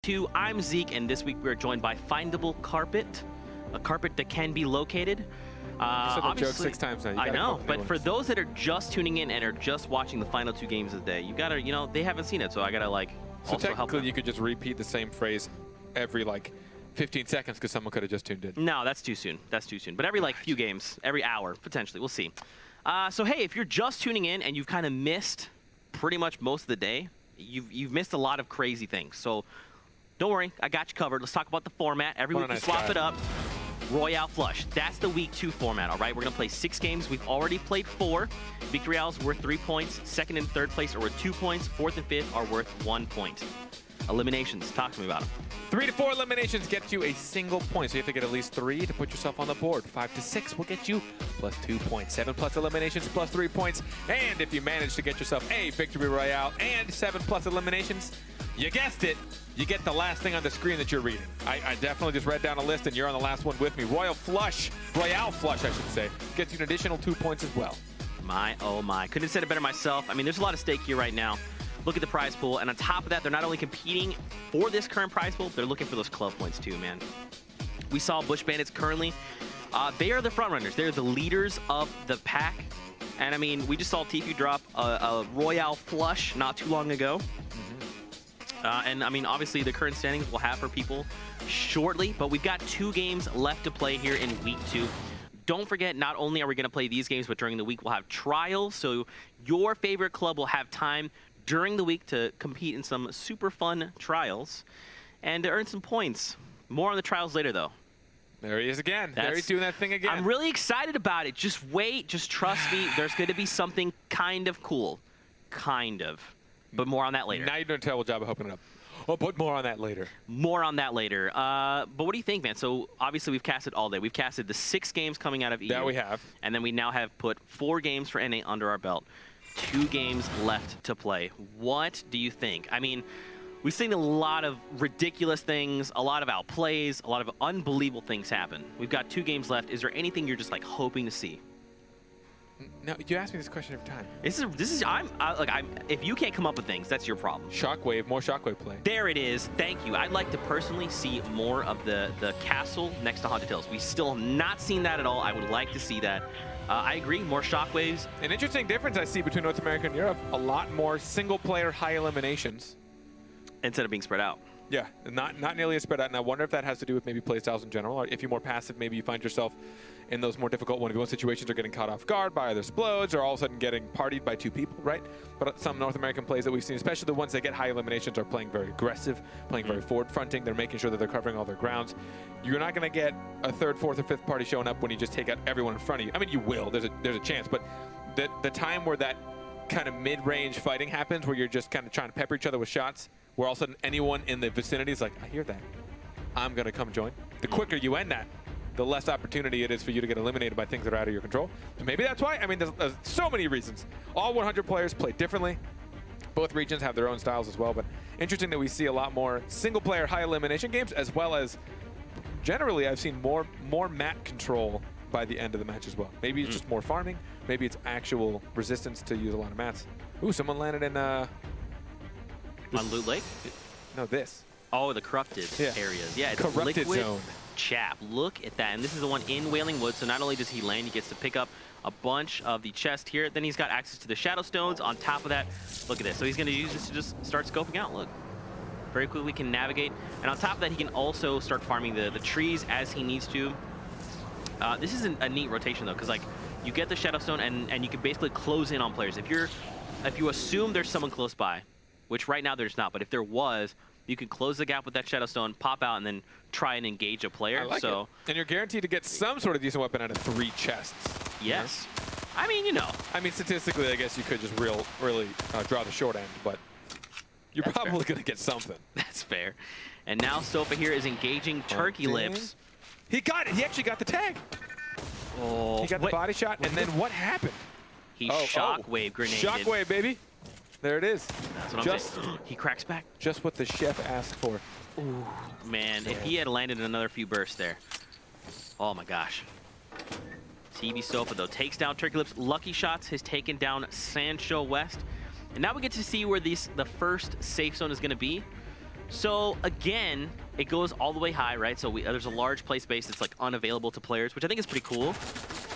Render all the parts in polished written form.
2. I'm Zeke, and this week we are joined by Findable Carpet, a carpet that can be located. You said that joke 6 times now. I know, but for those that are just tuning in and are just watching the final 2 games of the day, you gotta, they haven't seen it, so I gotta So also help technically, them. you could just repeat the same phrase every 15 seconds because someone could have just tuned in. No, that's too soon. That's too soon. But every few games, every hour potentially, we'll see. So hey, if you're just tuning in and you've kind of missed pretty much most of the day, you've missed a lot of crazy things. So don't worry, I got you covered. Let's talk about the format. Every week we swap it up. Royale Flush. That's the week 2 format, all right? We're going to play 6 games. We've already played 4. Victory Royales worth 3 points. Second and third place are worth 2 points. Fourth and fifth are worth 1 point. Eliminations. Talk to me about them. 3 to 4 eliminations get you a single point, so you have to get at least 3 to put yourself on the board. 5 to 6 will get you plus 2 points. 7 plus eliminations plus 3 points. And if you manage to get yourself a Victory Royale and 7 plus eliminations, you guessed it, you get the last thing on the screen that you're reading. I definitely just read down a list, and you're on the last one with me. Royale Flush, I should say, gets you an additional 2 points as well. My, oh my. Couldn't have said it better myself. I mean, there's a lot of stake here right now. Look at the prize pool, and on top of that, they're not only competing for this current prize pool, they're looking for those club points too, man. We saw Bush Bandits currently. They are the front runners. They're the leaders of the pack. And I mean, we just saw Tfue drop a Royale Flush not too long ago. And I mean, obviously the current standings we'll have for people shortly, but we've got 2 games left to play here in week 2. Don't forget, not only are we going to play these games, but during the week we'll have trials. So your favorite club will have time during the week to compete in some super fun trials and to earn some points. More on the trials later, though. There he is again. There he's doing that thing again. I'm really excited about it. Just wait. Just trust me. There's going to be something kind of cool. Kind of. But more on that later. Now you're doing a terrible job of opening it up. Oh, but more on that later. More on that later. But what do you think, man? So obviously we've casted all day. We've casted the 6 games coming out of EU. That we have. And then we now have put 4 games for NA under our belt. 2 games left to play. What do you think? I mean, we've seen a lot of ridiculous things, a lot of outplays, a lot of unbelievable things happen. We've got 2 games left. Is there anything you're just hoping to see? No, you ask me this question every time. If you can't come up with things, that's your problem. Shockwave, more Shockwave play. There it is. Thank you. I'd like to personally see more of the castle next to Haunted Tales. We still have not seen that at all. I would like to see that. I agree. More Shockwaves. An interesting difference I see between North America and Europe. A lot more single-player high eliminations. Instead of being spread out. Yeah, not nearly as spread out. And I wonder if that has to do with maybe playstyles in general. Or if you're more passive, maybe you find yourself in those more difficult 1v1 situations or getting caught off guard by either explodes or all of a sudden getting partied by 2 people, right? But some North American plays that we've seen, especially the ones that get high eliminations, are playing very aggressive, playing very forward-fronting. They're making sure that they're covering all their grounds. You're not going to get a 3rd, 4th, or 5th party showing up when you just take out everyone in front of you. I mean, you will. There's a chance. But the time where that kind of mid-range fighting happens, where you're just kind of trying to pepper each other with shots, where all of a sudden anyone in the vicinity is like, I hear that, I'm going to come join. The quicker you end that, the less opportunity it is for you to get eliminated by things that are out of your control. So maybe that's why. I mean, there's so many reasons. All 100 players play differently. Both regions have their own styles as well, but interesting that we see a lot more single-player high elimination games, as well as generally I've seen more map control by the end of the match as well. Maybe it's just more farming. Maybe it's actual resistance to use a lot of mats. Ooh, someone landed in... on Loot Lake? No, this. Oh, the corrupted areas. Yeah, it's corrupted liquid zone. Chap. Look at that. And this is the one in Wailing Woods. So not only does he land, he gets to pick up a bunch of the chest here. Then he's got access to the Shadow Stones. On top of that, look at this. So he's going to use this to just start scoping out. Look. Very quickly can navigate. And on top of that, he can also start farming the trees as he needs to. This is a neat rotation, though, because you get the Shadow Stone and you can basically close in on players. If you assume there's someone close by, which right now there's not, but if there was, you can close the gap with that Shadow Stone, pop out, and then try and engage a player. I like it. And you're guaranteed to get some sort of decent weapon out of 3 chests. Yes. I mean, I mean, statistically, I guess you could just really draw the short end, but you're probably going to get something. That's fair. And now Sofa here is engaging Turkey Lips. He got it. He actually got the tag. Oh, he got the body shot, and then what happened? He shockwave grenaded. Shockwave, baby. There it is. That's what I'm saying. He cracks back. Just what the chef asked for. Ooh, man, if he had landed another few bursts there. Oh my gosh. TV Sofa, though, takes down Turkey Lips. Lucky Shots has taken down Sancho West. And now we get to see where the first safe zone is going to be. So again, it goes all the way high, right? So there's a large play space that's like unavailable to players, which I think is pretty cool.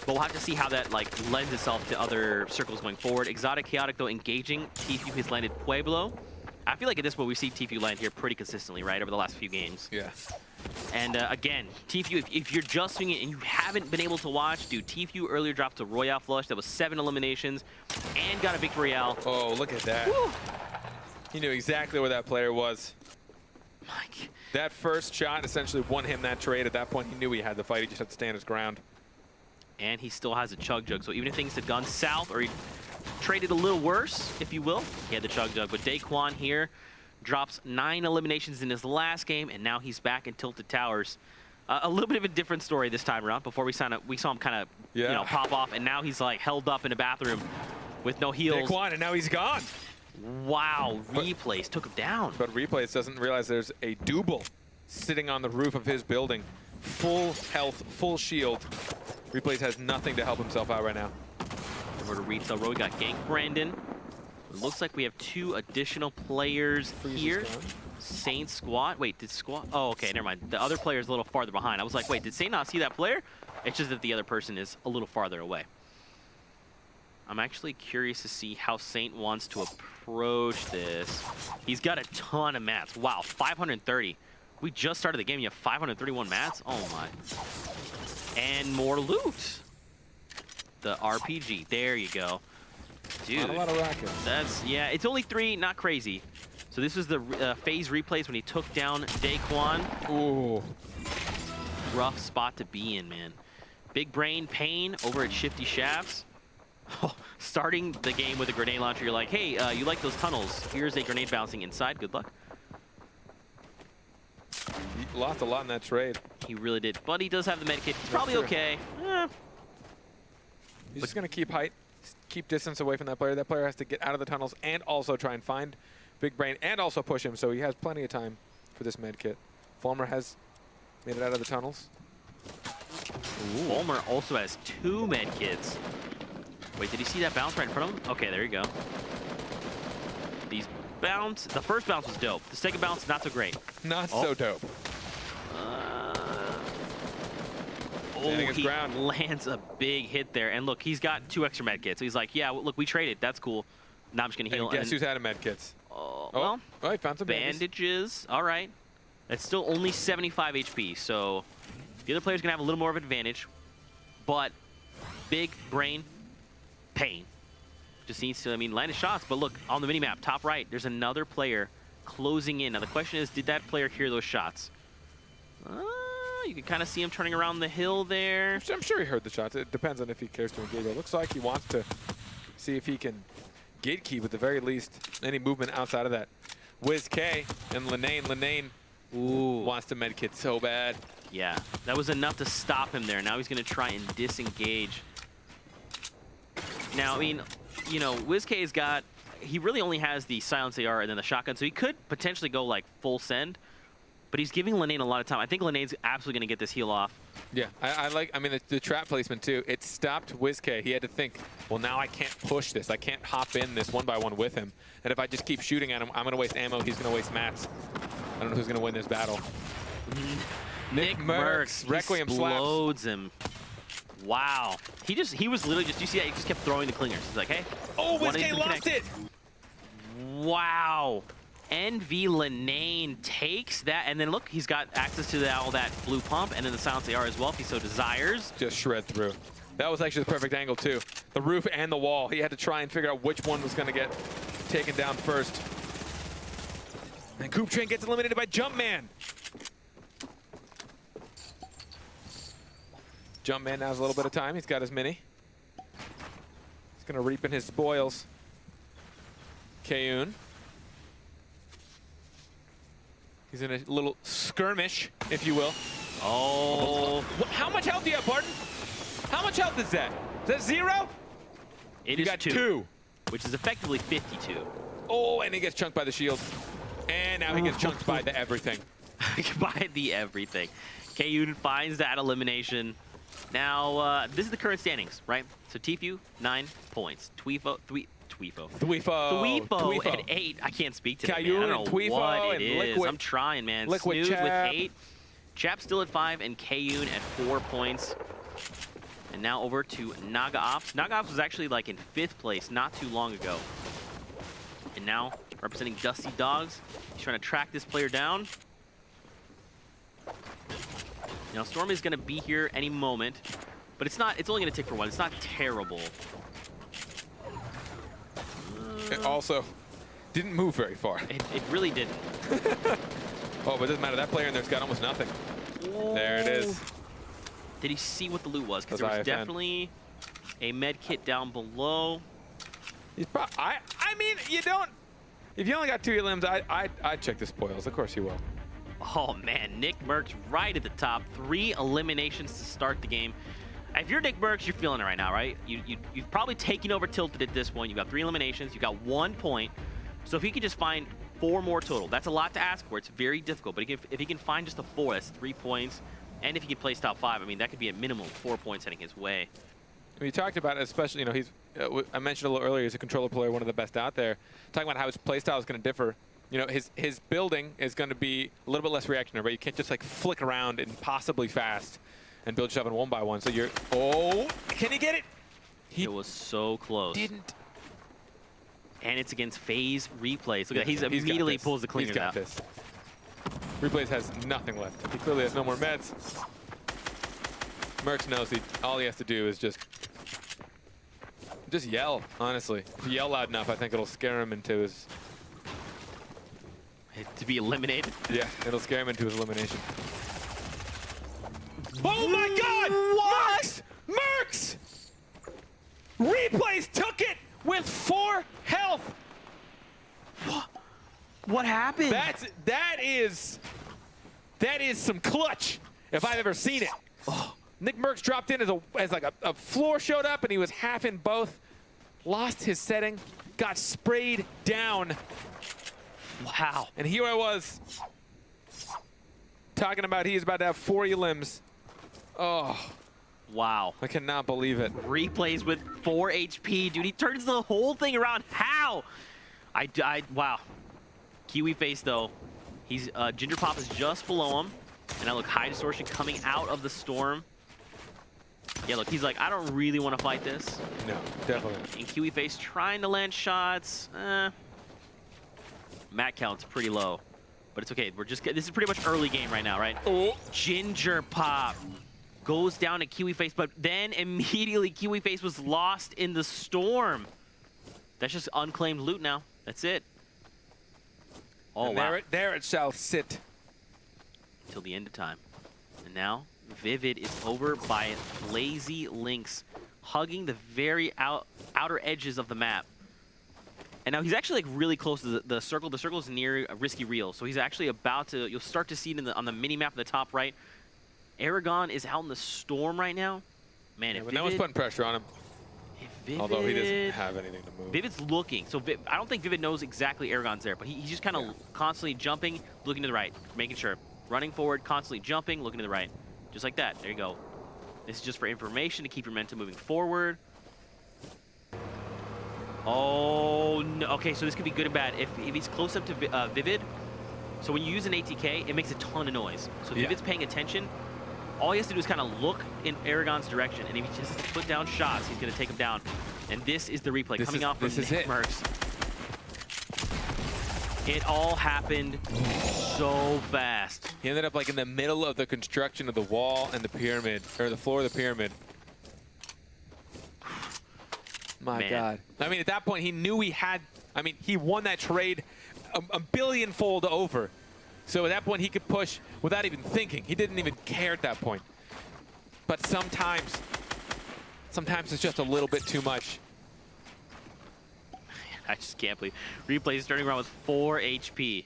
But we'll have to see how that like lends itself to other circles going forward. Exotic Chaotic though engaging. Tfue has landed Pueblo. I feel like at this point we see Tfue land here pretty consistently, right, over the last few games. Yeah. And again, Tfue, if you're just doing it and you haven't been able to watch, dude, Tfue earlier dropped a Royale Flush that was 7 eliminations and got a Victory Royale. Oh, look at that. Woo. He knew exactly where that player was. Mike. That first shot essentially won him that trade. At that point, he knew he had the fight. He just had to stand his ground. And he still has a Chug Jug. So even if things had gone south or he traded a little worse, if you will, he had the Chug Jug. But Daequan here drops 9 eliminations in his last game, and now he's back in Tilted Towers. A little bit of a different story this time around. Before we saw him kind of you know, pop off, and now he's like held up in a bathroom with no heals. Daequan, and now he's gone. Wow, Replays took him down. But Replays doesn't realize there's a double sitting on the roof of his building. Full health, full shield. Replays has nothing to help himself out right now. Over to retail row, we got Gank Brandon. It looks like we have 2 additional players here. Saint Squat. Wait, did Squat? Oh, okay, never mind. The other player is a little farther behind. I was like, wait, did Saint not see that player? It's just that the other person is a little farther away. I'm actually curious to see how Saint wants to approach this. He's got a ton of mats. Wow, 530. We just started the game. You have 531 mats? Oh, my. And more loot. The RPG. There you go. Dude. Not a lot of rockets. That's, yeah, it's only 3, not crazy. So this was the phase replays when he took down Daequan. Ooh. Rough spot to be in, man. Big Brain Pain over at Shifty Shafts. Oh, starting the game with a grenade launcher, you're like, hey, you like those tunnels? Here's a grenade bouncing inside. Good luck. He lost a lot in that trade. He really did. But he does have the medkit. He's probably okay. He's just going to keep height, keep distance away from that player. That player has to get out of the tunnels and also try and find Big Brain and also push him, so he has plenty of time for this medkit. Fulmer has made it out of the tunnels. Fulmer also has 2 medkits. Wait, did he see that bounce right in front of him? Okay, there you go. These bounce, the first bounce was dope. The second bounce, not so great. Not so dope. He lands a big hit there. And look, he's got 2 extra medkits. So he's like, yeah, look, we traded. That's cool. Now I'm just going to heal. And guess who's out of medkits? Well, he found some bandages. All right. That's still only 75 HP. So the other player's going to have a little more of an advantage. But Big Brain Pain just needs to, land his shots. But look, on the minimap, top right, there's another player closing in. Now the question is, did that player hear those shots? You can kind of see him turning around the hill there. I'm sure he heard the shots. It depends on if he cares to engage. It looks like he wants to see if he can gatekeep, at the very least, any movement outside of that. WizK and Linane wants to medkit so bad. Yeah, that was enough to stop him there. Now he's going to try and disengage. Now, WizK's got, he really only has the Silence AR and then the shotgun, so he could potentially go like full send, but he's giving Linane a lot of time. I think Linane's absolutely going to get this heal off. Yeah, I like, the trap placement too. It stopped WizK. He had to think, well, now I can't push this. I can't hop in this 1-by-1 with him. And if I just keep shooting at him, I'm going to waste ammo. He's going to waste mats. I don't know who's going to win this battle. Nick Mercs. Requiem explodes him. Wow. He was literally just, you see that? He just kept throwing the clingers. He's like, hey. Oh, WizK lost it. Wow. NV Linane takes that, and then look, he's got access to all that blue pump and then the Silence AR as well if he so desires. Just shred through. That was actually the perfect angle too. The roof and the wall. He had to try and figure out which one was going to get taken down first. And Coop Train gets eliminated by Jumpman. Jumpman now has a little bit of time. He's got his mini. He's going to reap in his spoils. Kayun. He's in a little skirmish, if you will. Oh. How much health do you have, Barton? How much health is that? Is that 0? It you is got 2. Which is effectively 52. Oh, and he gets chunked by the shield. And now he gets chunked by the everything. By the everything. Kayun finds that elimination. Now, this is the current standings, right? So Tfue, 9 points. Tfue Tfue at 8. I can't speak to that, man. I don't know Tfue what and it is. Liquid. I'm trying, man. Liquid Snooze with Chap. 8. Chap still at 5, and Kayun at 4 points. And now over to Naga Ops. Naga Ops was actually like in 5th place not too long ago. And now representing Dusty Dogs. He's trying to track this player down. Now Storm is going to be here any moment, but it's not. It's only going to tick for 1. It's not terrible. It also didn't move very far. It really didn't. Oh, but it doesn't matter. That player in there's got almost nothing. Whoa. There it is. Did he see what the loot was? Because there was definitely a med kit down below. I mean, you don't. If you only got 2 limbs, I'd check the spoils. Of course you will. Oh man, Nick Merckx right at the top. 3 eliminations to start the game. If you're Nick Merckx, you're feeling it right now, right? You've probably taken over Tilted at this point. You've got 3 eliminations. You've got 1 point. So if he could just find 4 more total, that's a lot to ask for. It's very difficult. But if he can find just a 4, that's 3 points. And if he can place top 5, I mean, that could be a minimum 4 points heading his way. We talked about it, especially, you know, he's. I mentioned a little earlier, he's a controller player, one of the best out there. Talking about how his playstyle is going to differ. You know, his building is going to be a little bit less reactionary, but you can't just like flick around impossibly fast and build stuff in 1 by 1. So you're. Oh, can he get it? It was so close. Didn't. And it's against FaZe Replays. Look at that. He's immediately pulls the cleaners out. This. Replays has nothing left. He clearly has no more meds. Merckx knows all he has to do is just yell, honestly. If you yell loud enough, I think it'll scare him into his... To be eliminated? Yeah, it'll scare him into his elimination. Oh my God! What? Merckx! Replays took it with 4 health! What happened? That is some clutch, if I've ever seen it. Oh. Nick Merckx dropped in as like a floor showed up, and he was half in both. Lost his setting, got sprayed down. Wow. And here I was talking about he's about to have 4 elims. Oh. Wow. I cannot believe it. Replays with 4 HP, dude. He turns the whole thing around. How? Wow. Kiwi Face, though. He's Ginger Pop is just below him. And now look, High Distortion coming out of the storm. Yeah, look, he's like, I don't really want to fight this. No, definitely not. And Kiwi Face trying to land shots. Mat count's pretty low. But it's okay. This is pretty much early game right now, right? Oh. Ginger Pop goes down to Kiwi Face, but then immediately Kiwi Face was lost in the storm. That's just unclaimed loot now. That's it. Oh, and wow. There it shall sit. Till the end of time. And now Vivid is over by Lazy Lynx, hugging the very outer edges of the map. And now he's actually like really close to the circle. The circle is near Risky Reel, so he's actually about to. You'll start to see it on the mini map in the top right. Aragon is out in the storm right now. Man, if but no one's putting pressure on him. Vivid, although he doesn't have anything to move. Vivid's looking, so I don't think Vivid knows exactly Aragon's there, but he's just kind of constantly jumping, looking to the right, making sure. Running forward, constantly jumping, looking to the right. Just like that. There you go. This is just for information to keep your momentum moving forward. Oh, no. Okay, so this could be good and bad. If he's close up to Vivid, so when you use an ATK, it makes a ton of noise. So if Vivid's paying attention, all he has to do is kind of look in Aragon's direction, and if he just has to put down shots, he's going to take him down. And this is the replay coming off from Nick Merckx. It all happened so fast. He ended up like in the middle of the construction of the wall and the pyramid, or the floor of the pyramid. My God. I mean, at that point, he knew he had, I mean, he won that trade a billion-fold over. So at that point, he could push without even thinking. He didn't even care at that point. But sometimes it's just a little bit too much. I just can't believe. Replay is starting around with 4 HP.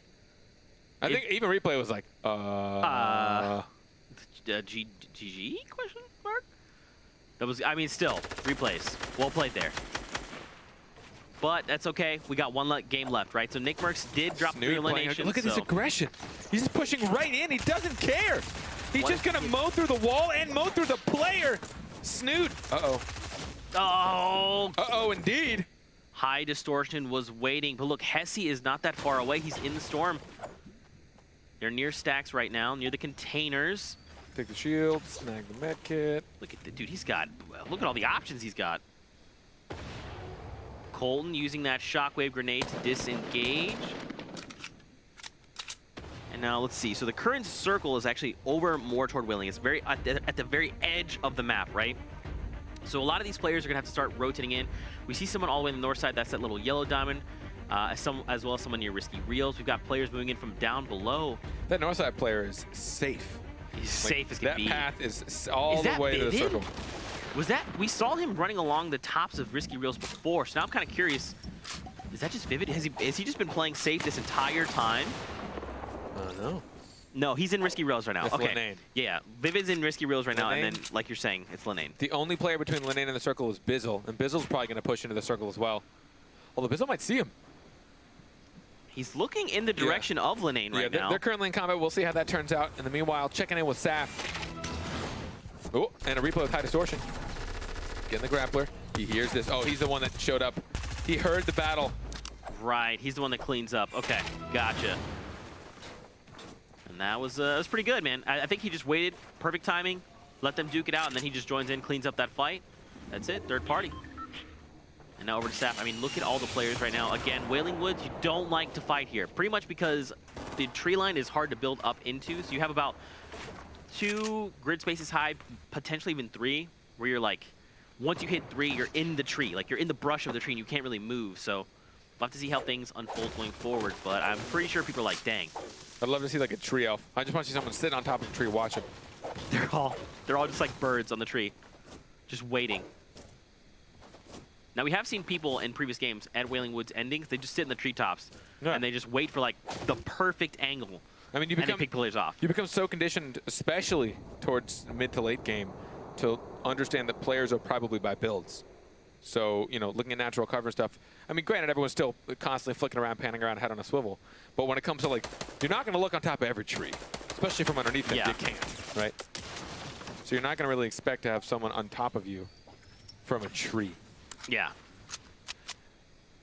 I think even Replay was like, GG question mark? That was, I mean, still, Replays. Well played there. But that's okay. We got 1 game left, right? So Nick Merckx did drop 3 eliminations. Look at this aggression. He's just pushing right in. He doesn't care. He's just going to mow through the wall and mow through the player. Snoot. Uh-oh. Oh. Uh-oh, indeed. High Distortion was waiting, but look, Hesse is not that far away. He's in the storm. They're near stacks right now, near the containers. Take the shield, snag the med kit. Look at the dude, he's got, look at all the options he's got. Colton using that shockwave grenade to disengage. And now let's see, so the current circle is actually over more toward Whaling. It's very at the very edge of the map, right? So a lot of these players are gonna have to start rotating in. We see someone all the way on the north side, that's that little yellow diamond, as well as someone near Risky Reels. We've got players moving in from down below. That north side player is safe. He's safe as can be. That path is all the way to the circle. Was that, we saw him running along the tops of Risky Reels before, so now I'm kind of curious, is that just Vivid? Has he just been playing safe this entire time? No. No, he's in Risky Reels right now. It's okay. Linane. Yeah, Vivid's in Risky Reels right now, and Linane. then, like you're saying, it's Linane. The only player between Linane and the circle is Bizzle, and Bizzle's probably going to push into the circle as well. Although Bizzle might see him. He's looking in the direction of Linane right now. They're currently in combat. We'll see how that turns out. In the meanwhile, checking in with Saf. Oh, and a replay with High Distortion. Getting the grappler. He hears this. Oh, he's the one that showed up. He heard the battle. Right, he's the one that cleans up. Okay, gotcha. And that was pretty good, man. I think he just waited, perfect timing, let them duke it out, and then he just joins in, cleans up that fight. That's it, third party. And now over to Saf. I mean, look at all the players right now. Again, Wailing Woods, you don't like to fight here. Pretty much because the tree line is hard to build up into. So you have about 2 grid spaces high, potentially even 3, where you're like, once you hit 3, you're in the tree. Like, you're in the brush of the tree and you can't really move. So we'll have to see how things unfold going forward. But I'm pretty sure people are like, dang. I'd love to see like a tree elf. I just want to see someone sitting on top of the tree watching. They're all just like birds on the tree, just waiting. Now, we have seen people in previous games at Wailing Woods endings, they just sit in the treetops, and they just wait for, like, the perfect angle, I mean, and they pick players off. You become so conditioned, especially towards mid to late game, to understand that players are probably by builds. So, you know, looking at natural cover stuff, I mean, granted, everyone's still constantly flicking around, panning around, head on a swivel. But when it comes to, like, you're not going to look on top of every tree, especially from underneath it. You can't, right? So you're not going to really expect to have someone on top of you from a tree. Yeah.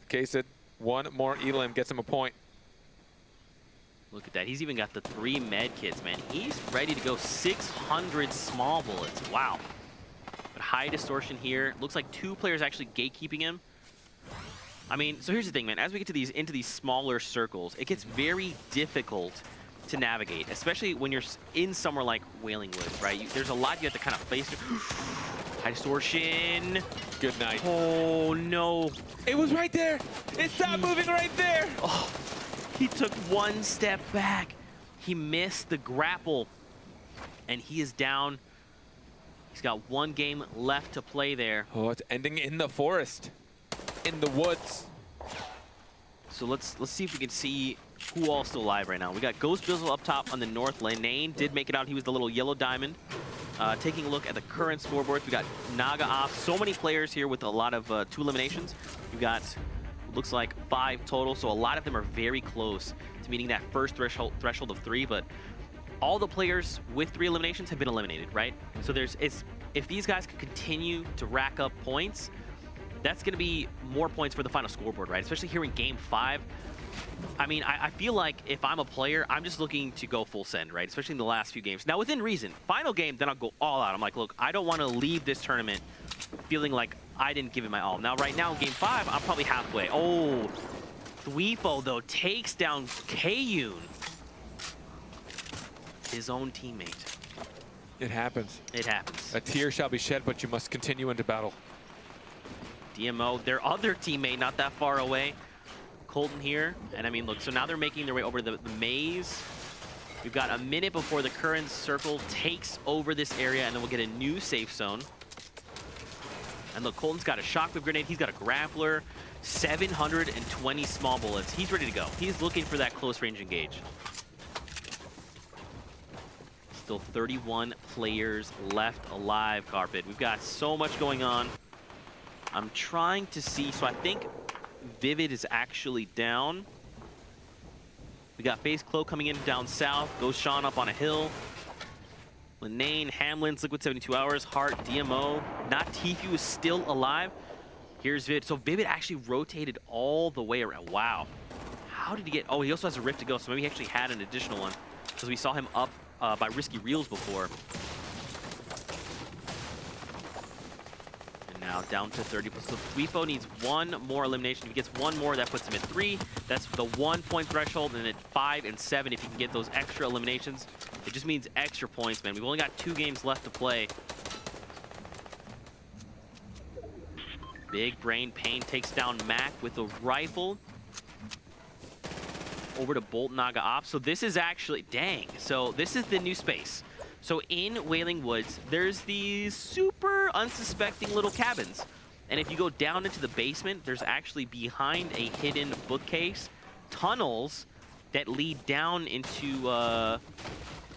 Case it. One more Elim gets him a point. Look at that. He's even got the 3 med kits, man. He's ready to go 600 small bullets. Wow. But High Distortion here. Looks like 2 players actually gatekeeping him. I mean, so here's the thing, man. As we get to into these smaller circles, it gets very difficult to navigate, especially when you're in somewhere like Wailing Woods, right? There's a lot you have to kind of face. High Distortion. Good night. Oh, no. It was right there. It stopped moving right there. Oh, he took 1 step back. He missed the grapple, and he is down. He's got 1 game left to play there. Oh, it's ending in the forest, in the woods. So let's see if we can see who all still alive right now. We got Ghost Bizzle up top on the north lane. Linane did make it out. He was the little yellow diamond. Taking a look at the current scoreboards, we got Naga off. So many players here with a lot of 2 eliminations. We've got, looks like 5 total, so a lot of them are very close to meeting that first threshold of 3, but all the players with 3 eliminations have been eliminated, right? So if these guys could continue to rack up points, that's going to be more points for the final scoreboard, right? Especially here in Game 5. I mean, I feel like if I'm a player, I'm just looking to go full send, right? Especially in the last few games. Now, within reason. Final game, then I'll go all out. I'm like, look, I don't want to leave this tournament feeling like I didn't give it my all. Now, right now in Game 5, I'm probably halfway. Oh, Thweefo, though, takes down Kayun. His own teammate. It happens. It happens. A tear shall be shed, but you must continue into battle. DMO, their other teammate, not that far away. Colton here, and I mean, look, so now they're making their way over the maze. We've got a minute before the current circle takes over this area, and then we'll get a new safe zone. And look, Colton's got a shockwave grenade, he's got a grappler, 720 small bullets. He's ready to go. He's looking for that close range engage. Still 31 players left alive, Carpet. We've got so much going on. I'm trying to see, so I think Vivid is actually down. We got Face Cloak coming in down south. Goes Sean up on a hill. Linane, Hamlin's Liquid 72 Hours, Heart, DMO. Not Tfue is still alive. Here's Vid. So Vivid actually rotated all the way around. Wow. How did he get... Oh, he also has a Rift to go, so maybe he actually had an additional one. Because we saw him up by Risky Reels before. And now down to 30. So Tfue needs one more elimination. If he gets one more, that puts him at 3. That's the 1 point threshold, and at 5 and 7, if he can get those extra eliminations, it just means extra points, man. We've only got 2 games left to play. Big Brain Pain takes down Mac with a rifle. Over to Bolt Naga Ops. So this is actually, dang. So this is the new space. So in Wailing Woods, there's these super unsuspecting little cabins. And if you go down into the basement, there's actually behind a hidden bookcase, tunnels that lead down into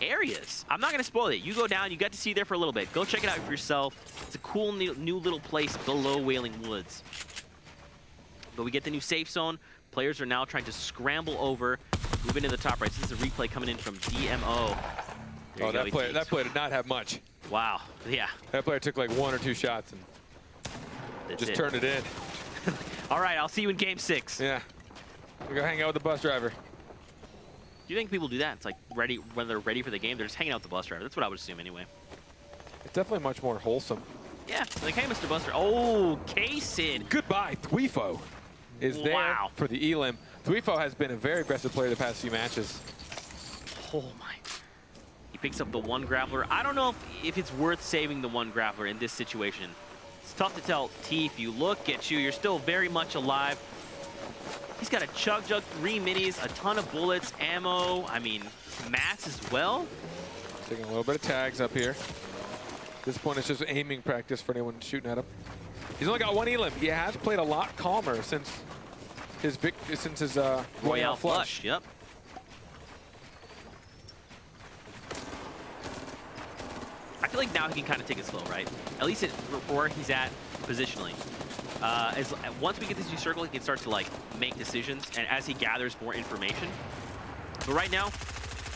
areas. I'm not going to spoil it. You go down, you got to see there for a little bit. Go check it out for yourself. It's a cool new little place below Wailing Woods. But we get the new safe zone. Players are now trying to scramble over, move into the top right. This is a replay coming in from DMO. Oh, that player did not have much. Wow, yeah. That player took like 1 or 2 shots and just turned it in. All right, I'll see you in game 6. Yeah. We go hang out with the bus driver. Do you think people do that? It's like when they're ready for the game, they're just hanging out with the bus driver. That's what I would assume anyway. It's definitely much more wholesome. Yeah, like, hey, Mr. Buster. Oh, K-Sid. Goodbye, Tfue is there for the Elim. Tfue has been a very aggressive player the past few matches. Oh, my. He picks up the 1 grappler. I don't know if it's worth saving the 1 grappler in this situation. It's tough to tell. Tfue, look at you. You're still very much alive. He's got a Chug Jug, 3 minis, a ton of bullets, ammo, I mean, mats as well. Taking a little bit of tags up here. At this point, it's just aiming practice for anyone shooting at him. He's only got 1 Elim. He has played a lot calmer since his Royale Flush. Yep. I feel like now he can kind of take it slow, right? At least where he's at positionally. Once we get this new circle, he can start to like make decisions, and as he gathers more information. But right now,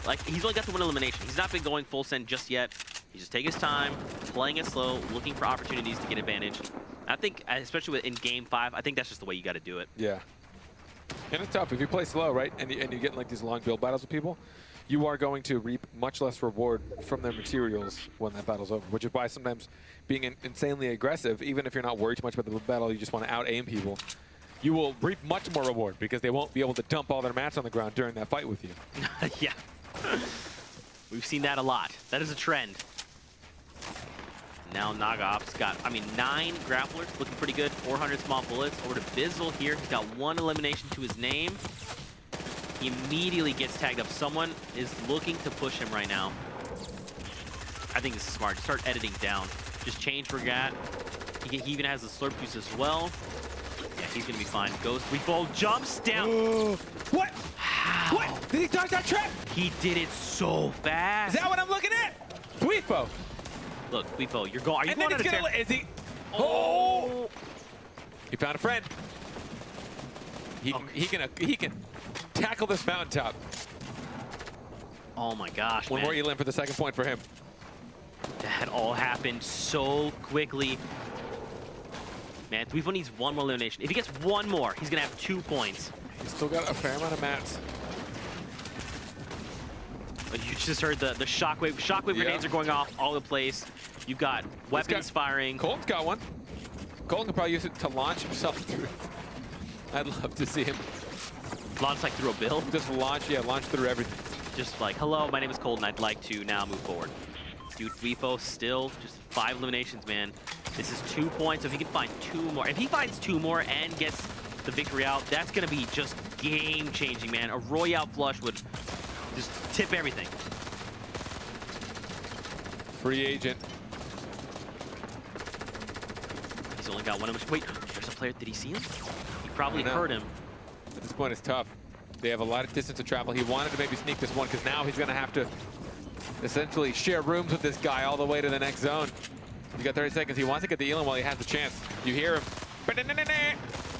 like, he's only got the 1 elimination. He's not been going full send just yet. He's just taking his time, playing it slow, looking for opportunities to get advantage. I think, especially in game 5, I think that's just the way you got to do it. Yeah. And it's tough if you play slow, right? And you get in like these long build battles with people. You are going to reap much less reward from their materials when that battle's over, which is why sometimes being insanely aggressive, even if you're not worried too much about the battle, you just want to out-aim people, you will reap much more reward because they won't be able to dump all their mats on the ground during that fight with you. Yeah. We've seen that a lot. That is a trend. Now Naga Ops got, 9 grapplers, looking pretty good. 400 small bullets. Over to Bizzle here. He's got 1 elimination to his name. He immediately gets tagged up. Someone is looking to push him right now. I think this is smart. Start editing down. Just change where you're at. He even has the slurp juice as well. Yeah, he's going to be fine. Goes, Tfue jumps down. What? How? What? Did he dodge that trap? He did it so fast. Is that what I'm looking at? Tfue. Look, Tfue, you're going. Are you going and out of is he? Oh! He found a friend. He can tackle this mountaintop. Oh my gosh, One man. more Elim for the 2nd point for him. That all happened so quickly. Man, Tfue needs 1 more elimination. If he gets 1 more, he's gonna have 2 points. He's still got a fair amount of mats. But you just heard the shockwave. Shockwave grenades are going off all over the place. You've got weapons firing. Colton's got one. Colton could probably use it to launch himself through. I'd love to see him Launch like through a bill. just launch through everything. Just like, hello, my name is Colton. I'd like to now move forward. Dude, Tfue still just 5 eliminations, man. This is 2 points. So if he can find 2 more, if he finds 2 more and gets the victory out, that's gonna be just game-changing, man. A Royale Flush would just tip everything. Free agent. He's only got 1 of them. Wait, there's a player. Did he see him? He probably heard him. At this point, it's tough. They have a lot of distance to travel. He wanted to maybe sneak this one because now he's going to have to essentially share rooms with this guy all the way to the next zone. He's got 30 seconds. He wants to get the Elim while he has the chance. You hear him.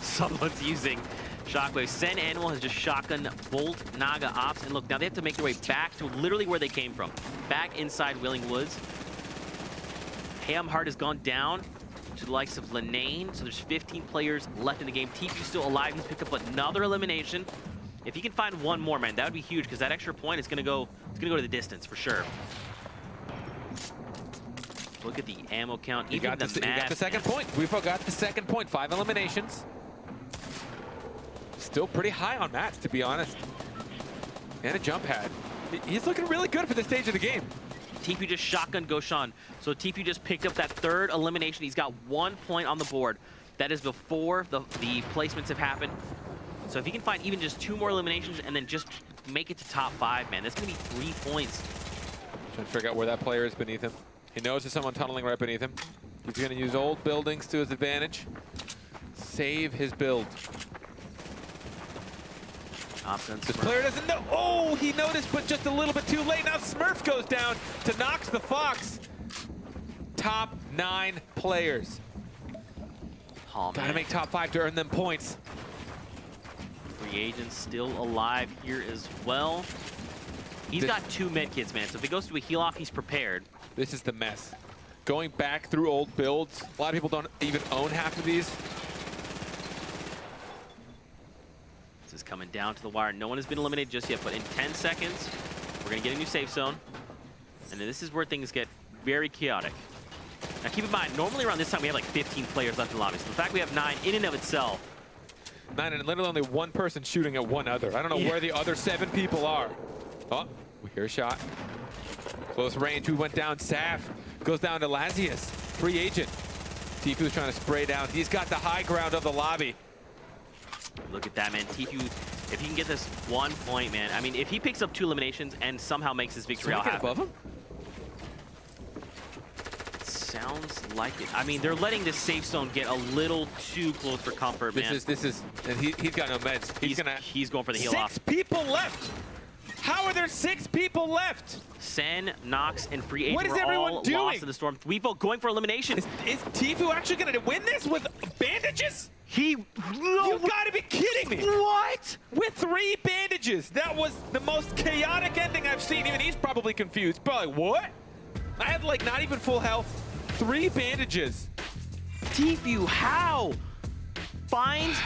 Someone's using Shockwave. Sen Animal has just shotgun Bolt Naga Ops. And look, now they have to make their way back to literally where they came from. Back inside Wailing Woods. Ham Heart has gone down. to the likes of Linane. So there's 15 players left in the game. Tfue still alive. He's picked up another elimination. If he can find one more, man, that would be huge because that extra point is going to go. It's going to go to the distance for sure. Look at the ammo count. He got the second point. We forgot the second point. 5 eliminations. Still pretty high on mats, to be honest. And a jump pad. He's looking really good for this stage of the game. Tfue just shotgun Goshan. So Tfue just picked up that 3rd elimination. He's got 1 point on the board. That is before the placements have happened. So if he can find even just 2 more eliminations and then just make it to top 5, man, that's going to be 3 points. Trying to figure out where that player is beneath him. He knows there's someone tunneling right beneath him. He's going to use old buildings to his advantage. Save his build. This player doesn't know. Oh, he noticed, but just a little bit too late. Now Smurf goes down to Nox the Fox. Top 9 players. Oh, gotta make top 5 to earn them points. Free agent still alive here as well. He's got 2 medkits, man. So if it goes to a heal off, he's prepared. This is the mess. Going back through old builds. A lot of people don't even own half of these. This is coming down to the wire. No one has been eliminated just yet, but in 10 seconds, we're going to get a new safe zone. And then this is where things get very chaotic. Now keep in mind, normally around this time we have like 15 players left in the lobby. So the fact we have 9 in and of itself. 9 and literally only 1 person shooting at one other. I don't know where the other 7 people are. Oh, we hear a shot. Close range, who went down? Saf goes down to Lazius. Free agent. Tfue's trying to spray down. He's got the high ground of the lobby. Look at that, man. Tfue, if he can get this 1 point, man. I mean, if he picks up 2 eliminations and somehow makes his victory all happen. Above him? Sounds like it. I mean, they're letting this safe zone get a little too close for comfort, man. This is, and he's got no meds. He's going for the heal off. 6 people left. How are there 6 people left? Sen, Nox, and Free Agent what is were everyone all doing? lost in the storm. Tfue going for elimination. Is Tfue actually going to win this with bandages? You got to be kidding me. What? With 3 bandages. That was the most chaotic ending I've seen. Even he's probably confused. Probably, what? I had like not even full health. 3 bandages. Tfue, how? Finds...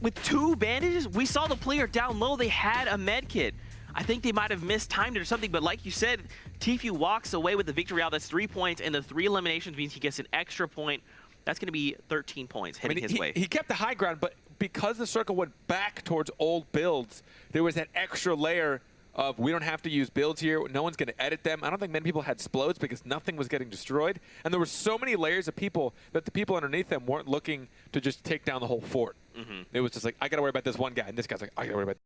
with 2 bandages? We saw the player down low. They had a med kit. I think they might have mistimed it or something, but like you said, Tfue walks away with the victory out. That's 3 points, and the 3 eliminations means he gets an extra point. That's going to be 13 points heading his way. He kept the high ground, but because the circle went back towards old builds, there was that extra layer of we don't have to use builds here. No one's going to edit them. I don't think many people had explodes because nothing was getting destroyed. And there were so many layers of people that the people underneath them weren't looking to just take down the whole fort. It was just like, I got to worry about this one guy. And this guy's like, I got to worry about